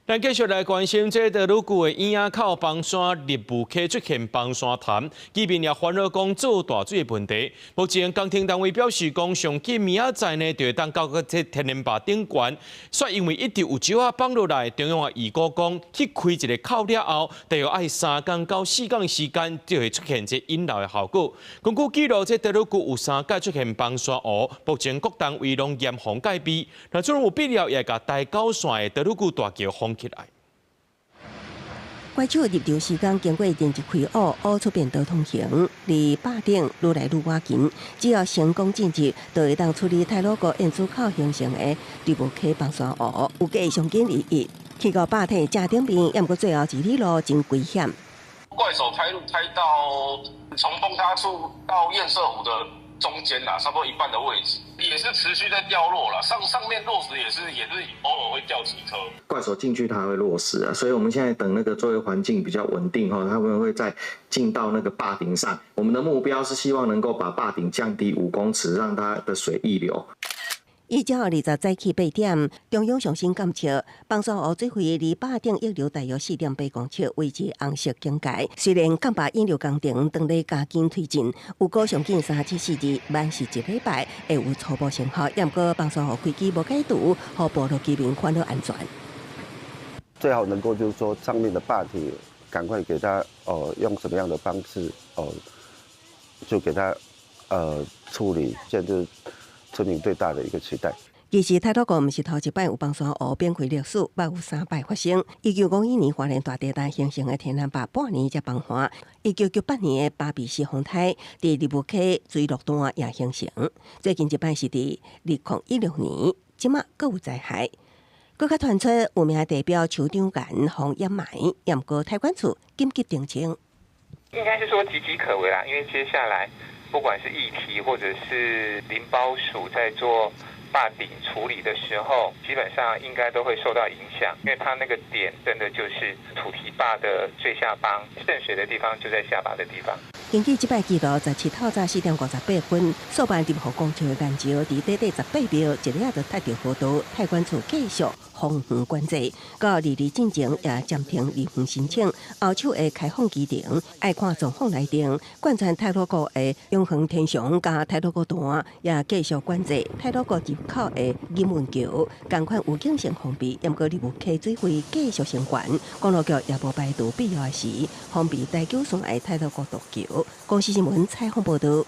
咱继续来关心这个鲁古的堰仔口崩山立雾溪出现崩山潭，居民也烦恼讲做大水的问题。目前工程单位表示讲，上紧明仔载呢，就会当到个这天然坝顶悬，说因为一直有石仔放落来，中央也预估讲去开一个口了后，大约要3天到4天的时间，就会出现这引流的效果。根据记录，这德鲁古有3届出现崩山湖，目前各单位拢严防戒备。那最有必要也甲大高线的德鲁古大桥封起来。怪手入场时间经过电一开挖出便道通行，离坝顶愈来愈晚近。只要成功进入，就会当处理太鲁阁演出口形成的立雾溪崩山湖，有计上紧2日。去到坝体正顶边，也毋过最后一里路真危险。怪手开路开到从崩塌处到堰塞湖的中间啦，差不多一半的位置，也是持续在掉落啦。上面落石也是偶尔会掉几颗。怪手进去它还会落石啊，所以我们现在等那个周围环境比较稳定后，他们会再进到那个坝顶上。我们的目标是希望能够把坝顶降低5公尺，让它的水溢流。120早起8点，中央上新监测，崩山湖水位离坝顶溢流大约4.8公尺，维持红色警戒。虽然干坝引流工程当咧加紧推进，有估上近3、7、4日，万是1礼拜会有初步成效。也毋过崩山湖开机无解除，互部落居民烦恼安全。最好能够就是说上面的坝体赶快给它用什么样的方式就给它处理，现在就是村民最大的一个期待。其实太鲁阁毋是头一摆有崩山湖变开历史，捌有3摆发生。1951年花莲大地震形成的天然坝半年才崩塌，1998年的巴比西风台伫立雾溪水路段也形成。最近一摆是伫2016年，即马阁有灾害。搁较传出有名代表酋长岩防掩埋，也毋过台管处紧急澄清，应该是说岌岌可危啦，因为接下来不管是议题或者是林保署在做坝顶处理的时候，基本上应该都会受到影响，因为它那个点真的就是土堤坝的最下方，渗水的地方就在下坝的地方。根据即摆记录，17透早4点58分，数万任何工程的岩石伫短短18秒，一下就踏着河道，太管处继续封园管制，到2日进前也暂停离园申请，后手会开放机场，爱看状况来定。贯穿太鲁阁的永恒天祥加太鲁阁段也继续管制，太鲁阁入口的金文桥，同款有警性封闭，也毋过立雾溪水位继续升悬，公路局也无排除必要的时封闭大桥线的太鲁阁大桥。公司新闻采访报道。